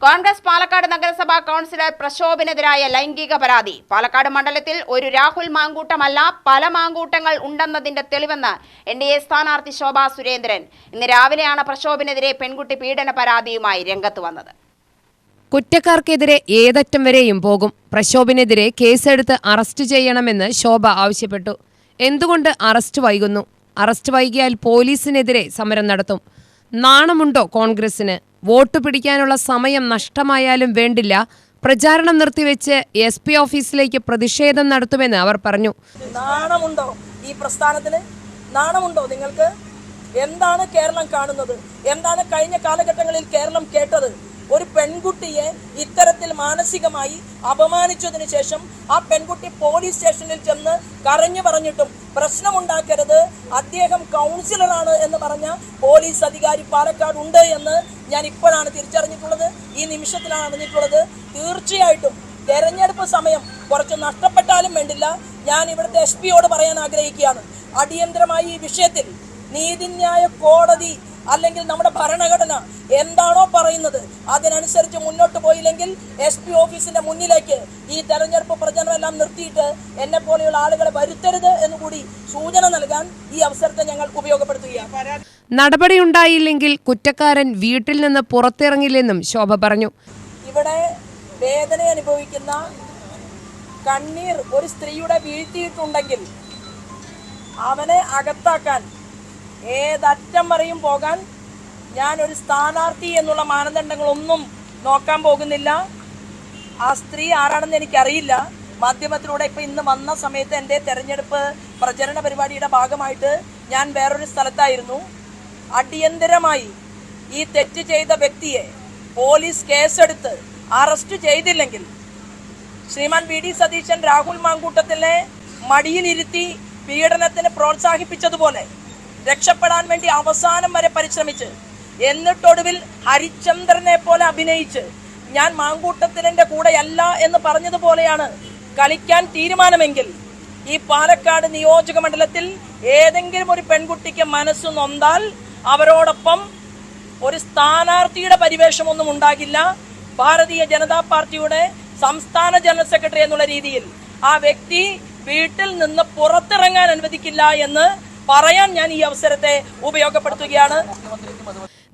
കോൺഗ്രസ് പാലക്കാട് നഗരസഭാ കൗൺസിലർ പ്രശോഭിനെതിരായ ലൈംഗിക പരാതി. പാലക്കാട് മണ്ഡലത്തിൽ ഒരു രാഹുൽ മാങ്കൂട്ടമല്ല, പല മാങ്കൂട്ടങ്ങൾ ഉണ്ടെന്നതിന്റെ തെളിവെന്ന് NDA സ്ഥാനാർത്ഥി ശോഭാ സുരേന്ദ്രൻ. ഇന്ന് രാവിലെയാണ് പ്രശോഭിനെതിരെ പെൺകുട്ടി പീഡന പരാതിയുമായി രംഗത്ത് വന്നത്. കുറ്റക്കാർക്കെതിരെ ഏതറ്റം വരെയും പോകും. പ്രശോഭിനെതിരെ കേസെടുത്ത് അറസ്റ്റ് ചെയ്യണമെന്ന് ശോഭ ആവശ്യപ്പെട്ടു. എന്തുകൊണ്ട് അറസ്റ്റ് വൈകുന്നു? അറസ്റ്റ് വൈകിയാൽ പോലീസിനെതിരെ സമരം നടത്തും. നാണമുണ്ടോ കോൺഗ്രസിന്? വോട്ട് പിടിക്കാനുള്ള സമയം നഷ്ടമായാലും വേണ്ടില്ല, പ്രചാരണം നിർത്തിവെച്ച് SP ഓഫീസിലേക്ക് പ്രതിഷേധം നടത്തുമെന്ന് അവർ പറഞ്ഞു. നാണമുണ്ടോ ഈ പ്രസ്ഥാനത്തിന്? നാണമുണ്ടോ നിങ്ങൾക്ക്? എന്താണ് കേരളം കാണുന്നത്? എന്താണ് കഴിഞ്ഞ കാലഘട്ടങ്ങളിൽ കേരളം കേട്ടത്? ഒരു പെൺകുട്ടിയെ ഇത്തരത്തിൽ മാനസികമായി അപമാനിച്ചതിന് ശേഷം ആ പെൺകുട്ടി പോലീസ് സ്റ്റേഷനിൽ ചെന്ന് കരഞ്ഞു പറഞ്ഞിട്ടും പ്രശ്നമുണ്ടാക്കരുത്, അദ്ദേഹം കൗൺസിലറാണ് എന്ന് പറഞ്ഞ പോലീസ് അധികാരി പാലക്കാട് ഉണ്ട് എന്ന് ഞാൻ ഇപ്പോഴാണ് തിരിച്ചറിഞ്ഞിട്ടുള്ളത്. ഈ നിമിഷത്തിലാണ് അറിഞ്ഞിട്ടുള്ളത്. തീർച്ചയായിട്ടും തെരഞ്ഞെടുപ്പ് സമയം കുറച്ച് നഷ്ടപ്പെട്ടാലും വേണ്ടില്ല, ഞാൻ ഇവിടുത്തെ SP പറയാൻ ആഗ്രഹിക്കുകയാണ്. അടിയന്തരമായി ഈ വിഷയത്തിൽ നീതിന്യായ കോടതി അല്ലെങ്കിൽ നമ്മുടെ ഭരണഘടന എന്താണോ പറയുന്നത് അതിനനുസരിച്ച് മുന്നോട്ട് പോയില്ലെങ്കിൽ SP ഓഫീസിന്റെ മുന്നിലേക്ക് ഈ തെരഞ്ഞെടുപ്പ് പ്രചരണമെല്ലാം നിർത്തിയിട്ട് എന്നെ പോലെയുള്ള ആളുകളെ വരുത്തരുത് എന്നുകൂടി സൂചന നൽകാൻ ഈ അവസരത്തെ ഞങ്ങൾ ഉപയോഗപ്പെടുത്തുകയാണ്. നടപടിയുണ്ടായില്ലെങ്കിൽ കുറ്റക്കാരൻ വീട്ടിൽ നിന്ന് പുറത്തിറങ്ങില്ലെന്നും ശോഭ പറഞ്ഞു. ഇവിടെ വേദന അനുഭവിക്കുന്ന കണ്ണീർ ഒരു സ്ത്രീയുടെ വീഴ്ത്തിയിട്ടുണ്ടെങ്കിൽ അവനെ അകത്താക്കാൻ ഏതറ്റം വരെയും പോകാൻ ഞാൻ ഒരു സ്ഥാനാർത്ഥി എന്നുള്ള മാനദണ്ഡങ്ങളൊന്നും നോക്കാൻ പോകുന്നില്ല. ആ സ്ത്രീ ആരാണെന്ന് എനിക്കറിയില്ല. മാധ്യമത്തിലൂടെ ഇപ്പം ഇന്ന് വന്ന സമയത്ത് എൻ്റെ തെരഞ്ഞെടുപ്പ് പ്രചരണ പരിപാടിയുടെ ഭാഗമായിട്ട് ഞാൻ വേറൊരു സ്ഥലത്തായിരുന്നു. അടിയന്തരമായി ഈ തെറ്റ് ചെയ്ത വ്യക്തിയെ പോലീസ് കേസെടുത്ത് അറസ്റ്റ് ചെയ്തില്ലെങ്കിൽ ശ്രീമാൻ VD സതീശൻ രാഹുൽ മാങ്കൂട്ടത്തിനെ മടിയിലിരുത്തി പീഡനത്തിന് പ്രോത്സാഹിപ്പിച്ചതുപോലെ രക്ഷപ്പെടാൻ വേണ്ടി അവസാനം വരെ പരിശ്രമിച്ച് എന്നിട്ടൊടുവിൽ ഹരിചന്ദ്രനെ പോലെ അഭിനയിച്ച് ഞാൻ മാങ്കൂട്ടത്തിൻ്റെ കൂടെയല്ല എന്ന് പറഞ്ഞതുപോലെയാണ് കളിക്കാൻ തീരുമാനമെങ്കിൽ ഈ പാലക്കാട് നിയോജക മണ്ഡലത്തിൽ ഏതെങ്കിലും ഒരു പെൺകുട്ടിക്ക് മനസ്സ് നൊന്താൽ അവരോടൊപ്പം ഒരു സ്ഥാനാർത്ഥിയുടെ പരിവേഷമൊന്നും ഉണ്ടാകില്ല. ഭാരതീയ ജനതാ പാർട്ടിയുടെ സംസ്ഥാന ജനറൽ സെക്രട്ടറി എന്നുള്ള രീതിയിൽ ആ വ്യക്തി വീട്ടിൽ നിന്ന് പുറത്തിറങ്ങാൻ അനുവദിക്കില്ല എന്ന് പറയാൻ ഞാൻ ഈ അവസരത്തെ ഉപയോഗപ്പെടുത്തുകയാണ്.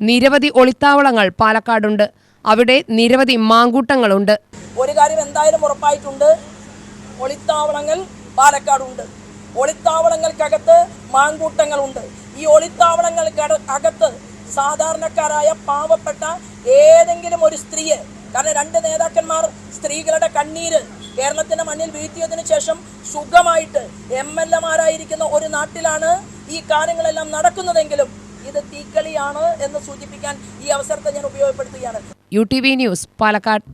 നിരവധി ഒളിത്താവളങ്ങൾ പാലക്കാടുണ്ട്. അവിടെ നിരവധി മാങ്കൂട്ടങ്ങളുണ്ട്. ഒരു കാര്യം എന്തായാലും ഉറപ്പായിട്ടുണ്ട്, ഒളിത്താവളങ്ങൾ പാലക്കാടുണ്ട്. ഒളിത്താവളങ്ങൾക്കകത്ത് മാങ്കൂട്ടങ്ങളുണ്ട്. ഈ ഒളിത്താവളങ്ങൾക്കകത്ത് സാധാരണക്കാരായ പാവപ്പെട്ട ഏതെങ്കിലും ഒരു സ്ത്രീയെ, കാരണം 2 നേതാക്കന്മാർ സ്ത്രീകളുടെ കണ്ണീര് കേരളത്തിന്റെ മണ്ണിൽ വീഴ്ത്തിയതിനു ശേഷം സുഖമായിട്ട് MLA-മാരായിരിക്കുന്ന ഒരു നാട്ടിലാണ് ഈ കാര്യങ്ങളെല്ലാം നടക്കുന്നതെങ്കിലും ഇത് തീക്കളിയാണ് എന്ന് സൂചിപ്പിക്കാൻ ഈ അവസരത്തെ ഞാൻ ഉപയോഗപ്പെടുത്തുകയാണ്. UTV news Palakkad.